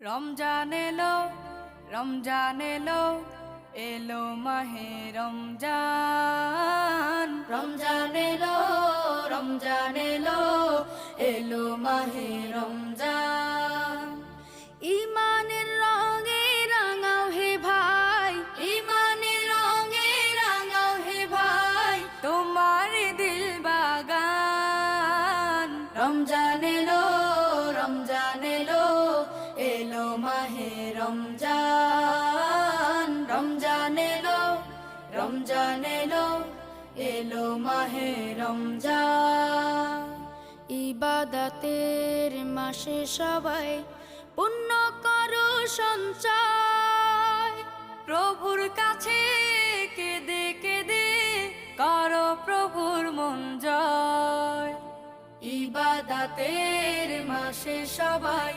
রমজান এলো, রমজান এলো, এলো মাহে রমজান। রমজান এলো, রমজান এলো, এলো মাহে রমজান। ইমানের রঙে রাঙাও হে ভাই, ইমানের রঙে রাঙাও হে ভাই, তোমার দিল বাগান। রমজান এলো, রমজান এলো, এলো মাহে রমজান। রমজান এলো, রমজান এলো, এলো মাহে রমজান। ইবাদতের মাসে সবাই পুণ্য করো সঞ্চয়, প্রভুর কাছে কেঁদে কেঁদে করো প্রভুর মন জয়। ইবাদতের মাসে সবাই